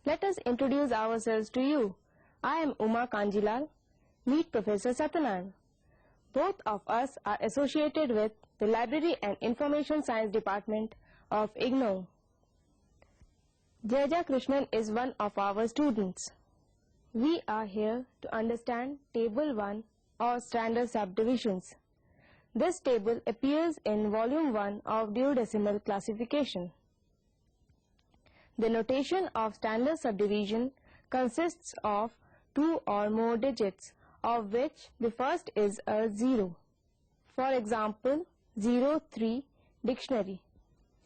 Let us introduce ourselves to you. I am Uma Kanjilal. Meet Professor Satyanarayana. Both of us are associated with the Library and Information Science Department of IGNOU. Jaja Krishnan is one of our students. We are here to understand Table 1 or Standard Subdivisions. This table appears in Volume 1 of Duodecimal Classification. The notation of standard subdivision consists of two or more digits, of which the first is a 0. For example, 03 dictionary.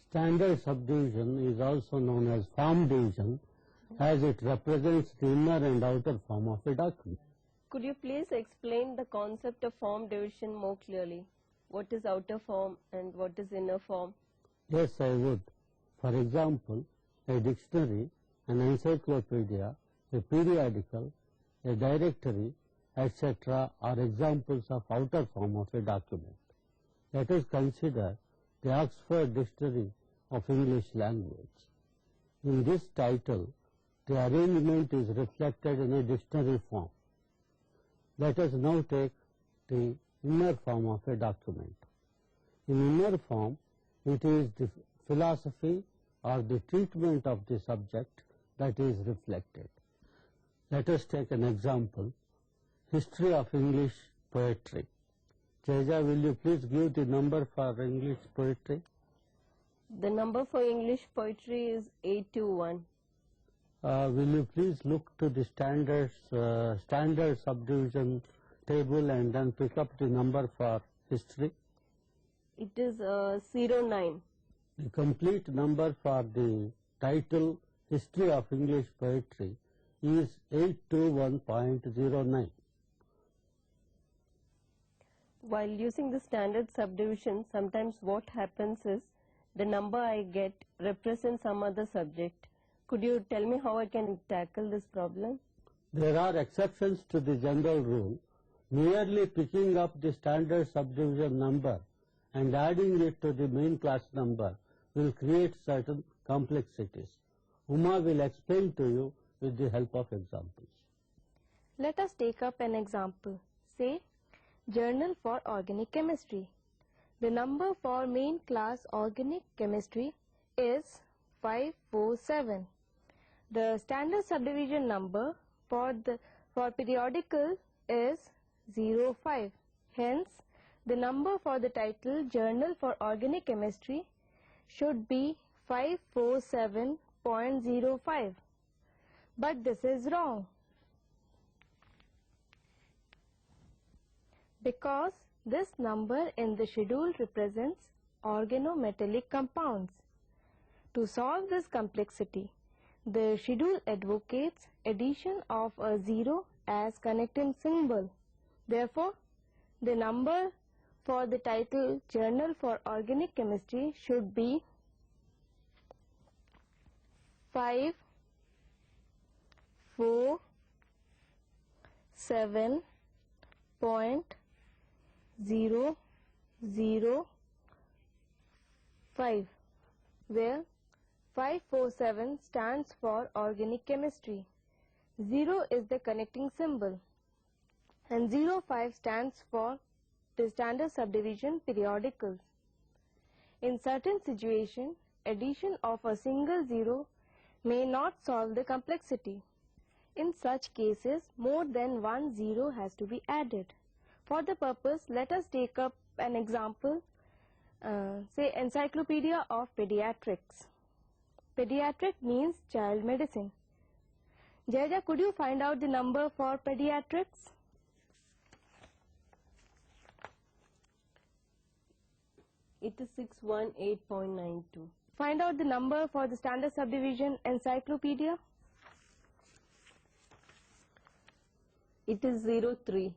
Standard subdivision is also known as form division, as it represents the inner and outer form of a document. Could you please explain the concept of form division more clearly? What is outer form and what is inner form? Yes, I would. For example, a dictionary, an encyclopedia, a periodical, a directory, etc. are examples of outer form of a document. Let us consider the Oxford Dictionary of English Language. In this title, the arrangement is reflected in a dictionary form. Let us now take the inner form of a document. In inner form, it is the philosophy or the treatment of the subject that is reflected. Let us take an example, History of English Poetry. Jaja, will you please give the number for English poetry? The number for English poetry is 821. Will you please look to the standard subdivision table and then pick up the number for history? It is 09. The complete number for the title History of English Poetry is 821.09. While using the standard subdivision, sometimes what happens is the number I get represents some other subject. Could you tell me how I can tackle this problem? There are exceptions to the general rule. Merely picking up the standard subdivision number and adding it to the main class number will create certain complexities. Uma will explain to you with the help of examples. Let us take up an example. Say, Journal for Organic Chemistry. The number for main class Organic Chemistry is 547. The standard subdivision number for periodical is 05. Hence, the number for the title Journal for Organic Chemistry should be 547.05. But this is wrong, because this number in the schedule represents organometallic compounds. To solve this complexity, the schedule advocates addition of a 0 as connecting symbol. Therefore, the number for the title Journal for Organic Chemistry should be 547.005, where 547 stands for organic chemistry, 0 is the connecting symbol, and 05 stands for the standard subdivision periodicals. In certain situations, addition of a single 0 may not solve the complexity. In such cases, more than one 0 has to be added. For the purpose, let us take up an example, say Encyclopedia of Pediatrics. Pediatric means child medicine. Jaja, could you find out the number for pediatrics? It is 618.92. Find out the number for the standard subdivision encyclopedia. It is 03.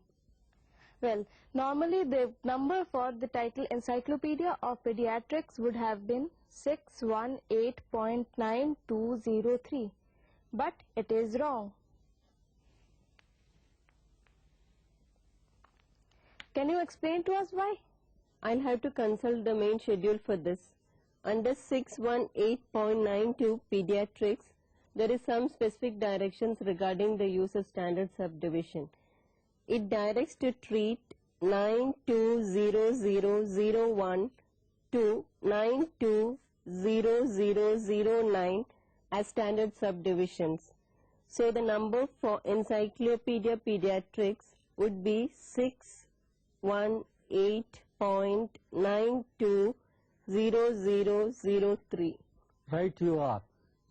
Well, normally the number for the title Encyclopedia of Pediatrics would have been 618.9203, but it is wrong. Can you explain to us why? I'll have to consult the main schedule for this. Under 618.92 pediatrics, there is some specific directions regarding the use of standard subdivision. It directs to treat 920001 to 920009 as standard subdivisions. So the number for Encyclopedia Pediatrics would be 618.920003. Right you are.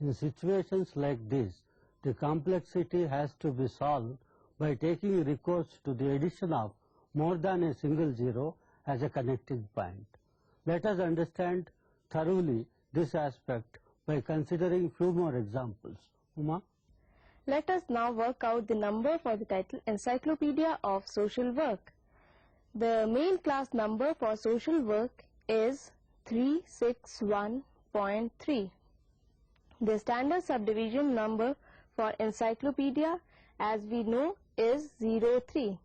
In situations like this, the complexity has to be solved by taking recourse to the addition of more than a single zero as a connecting point. Let us understand thoroughly this aspect by considering few more examples. Uma? Let us now work out the number for the title Encyclopedia of Social Work. The main class number for social work is 361.3. The standard subdivision number for encyclopedia, as we know, is 03.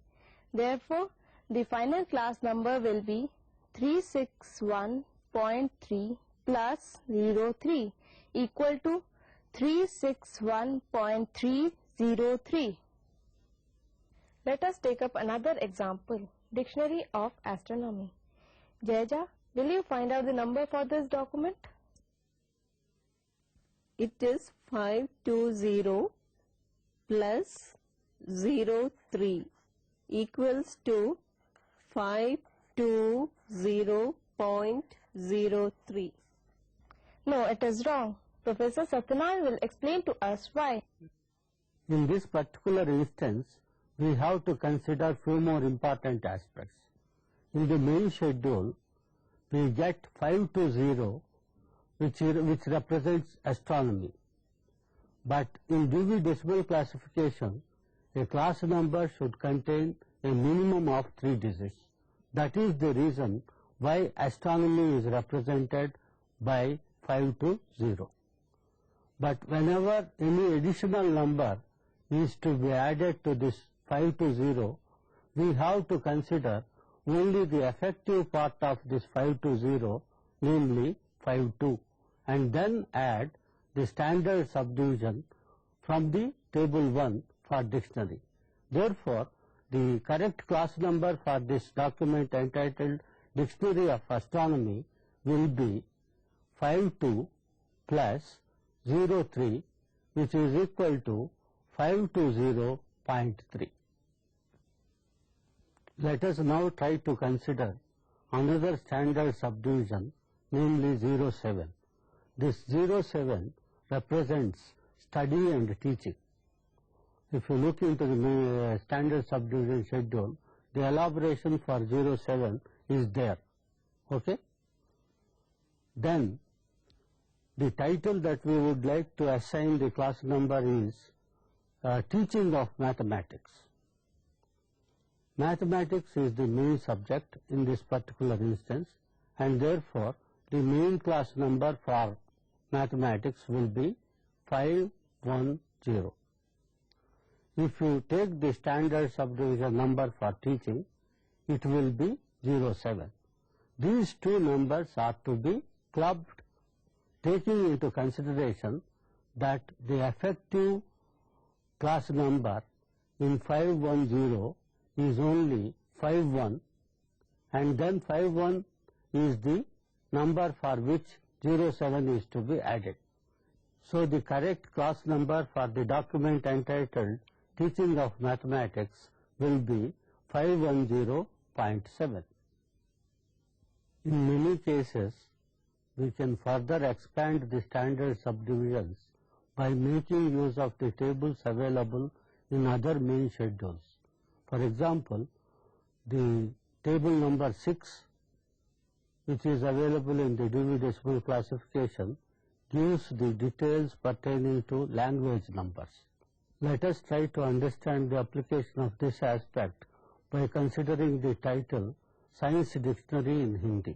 Therefore, the final class number will be 361.3 plus 03 equal to 361.303. Let us take up another example, Dictionary of Astronomy. Jaja, will you find out the number for this document? It is 520 plus 03 equals to 520.03. No, it is wrong. Professor Satyanarayana will explain to us why. In this particular instance, we have to consider few more important aspects. In the main schedule, we get 520, which represents astronomy. But in Dewey Decimal Classification, a class number should contain a minimum of 3 digits. That is the reason why astronomy is represented by 520. But whenever any additional number is to be added to this 520, we have to consider only the effective part of this 520, namely 52, and then add the standard subdivision from the table 1 for dictionary. Therefore, the correct class number for this document entitled Dictionary of Astronomy will be 52 plus 03, which is equal to 520.3. Let us now try to consider another standard subdivision, namely 07. This 07 represents study and teaching. If you look into the standard subdivision schedule, the elaboration for 07 is there. Okay? Then the title that we would like to assign the class number is Teaching of Mathematics. Mathematics is the main subject in this particular instance, and therefore the main class number for mathematics will be 510. If you take the standard subdivision number for teaching, it will be 07. These two numbers are to be clubbed, taking into consideration that the effective class number in 510 is only 51, and then 51 is the number for which 07 is to be added. So the correct class number for the document entitled Teaching of Mathematics will be 510.7. In many cases, we can further expand the standard subdivisions by making use of the tables available in other main schedules. For example, the table number 6, which is available in the Dewey Decimal Classification, gives the details pertaining to language numbers. Let us try to understand the application of this aspect by considering the title Science Dictionary in Hindi.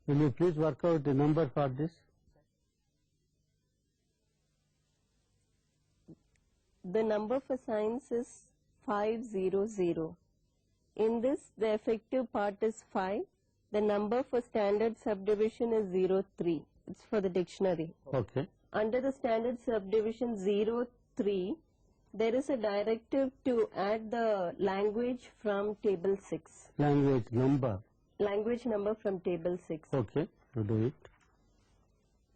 Will you please work out the number for this? The number for science is 500. In this, the effective part is 5. The number for standard subdivision is 03. It's for the dictionary. Okay. under the standard subdivision 03, there is a directive to add the language from table 6. Language number. Language number from table 6. Okay, you do it.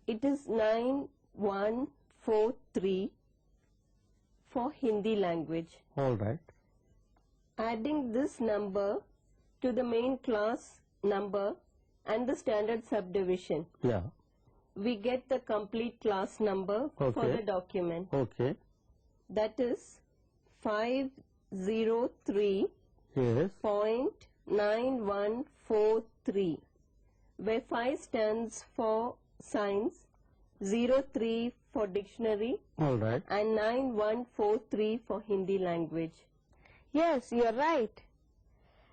It is 9143 for Hindi language. All right. Adding this number to the main class number and the standard subdivision, Yeah. we get the complete class number for Okay. the document. Okay. That is 503.9143, Yes. where 5 stands for science, 03 for dictionary, All right. and 9143 for Hindi language. Yes, you are right.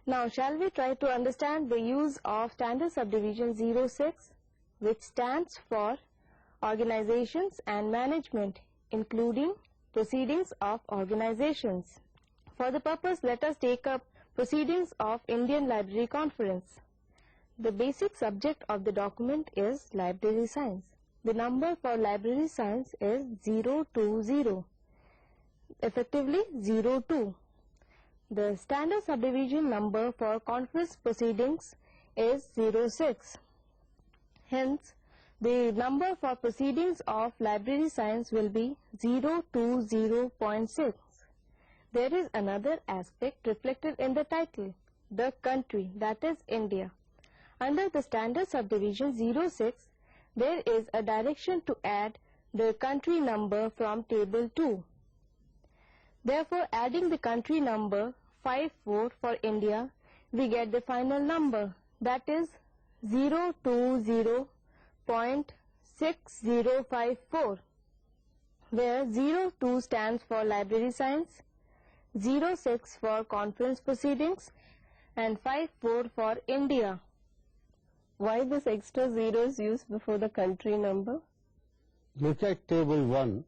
Now, shall we try to understand the use of standard subdivision 06, which stands for organizations and management, including proceedings of organizations. For the purpose, let us take up proceedings of Indian Library Conference. The basic subject of the document is library science. The number for library science is 020, effectively 02. The standard subdivision number for conference proceedings is 06. Hence, the number for proceedings of library science will be 020.6. There is another aspect reflected in the title, the country, that is India. Under the standard subdivision 06, there is a direction to add the country number from table 2. Therefore, adding the country number 54 for India, we get the final number, that is 020.6054, where 02 stands for library science, 06 for conference proceedings, and 54 for India. Why this extra zeros used before the country number? Look at table 1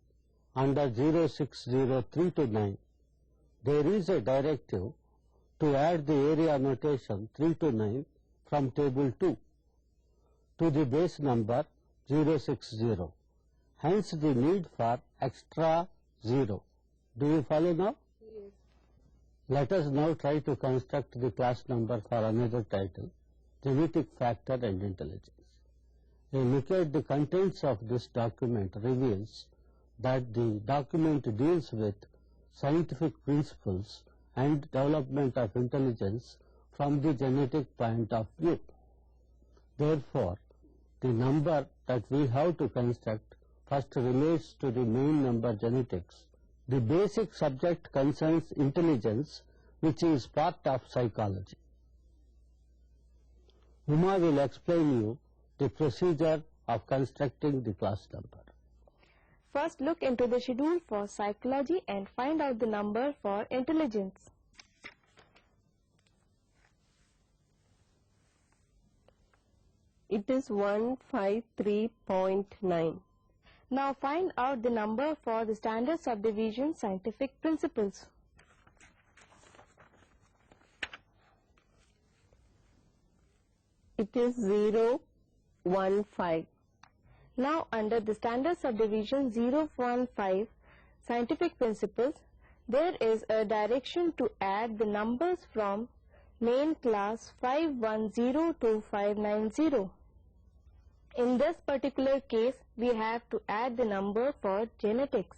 under 0603 to 9. There is a directive to add the area notation 3 to 9 from table 2 to the base number 060. Hence the need for extra 0. Do you follow now? Yes. Let us now try to construct the class number for another title, Genetic Factor and Intelligence. A look at the contents of this document reveals that the document deals with scientific principles and development of intelligence from the genetic point of view. Therefore, the number that we have to construct first relates to the main number genetics. The basic subject concerns intelligence, which is part of psychology. Uma will explain you the procedure of constructing the class number. First, look into the schedule for psychology and find out the number for intelligence. It is 153.9. Now find out the number for the standard subdivision scientific principles. It is 015. Now under the standard subdivision 015 scientific principles, there is a direction to add the numbers from main class 510 to 590. In this particular case, we have to add the number for genetics,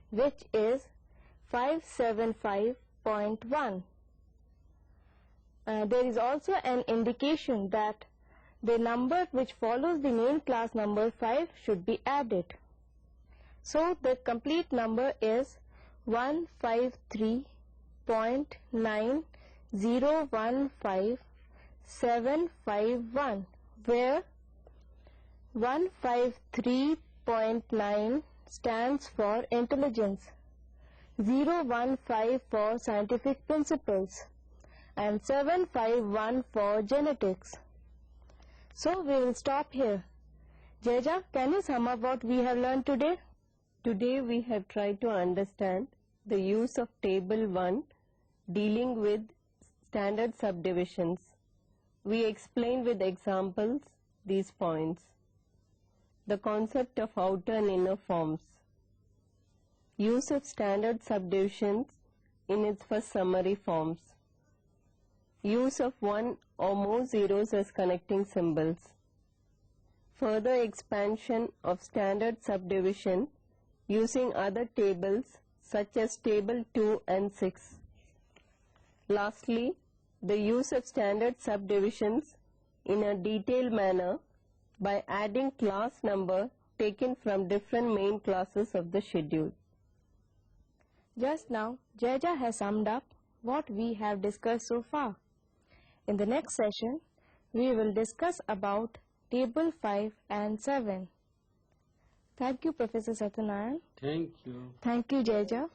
which is 575.1. There is also an indication that the number which follows the main class number 5 should be added. So the complete number is 153.9015,751, where 153.9 stands for intelligence, 015 for scientific principles, and 751 for genetics. So we will stop here. Jaja, can you sum up what we have learned today? Today we have tried to understand the use of table 1 dealing with standard subdivisions. We explained with examples these points. the concept of outer and inner forms. Use of standard subdivisions in its first summary forms. Use of one or more zeros as connecting symbols. Further expansion of standard subdivision using other tables such as table 2 and 6. Lastly, the use of standard subdivisions in a detailed manner by adding class number taken from different main classes of the schedule. Just now, Jaja has summed up what we have discussed so far. In the next session, we will discuss about table 5 and 7. Thank you, Professor Satyanarayan. Thank you. Thank you, Jaja.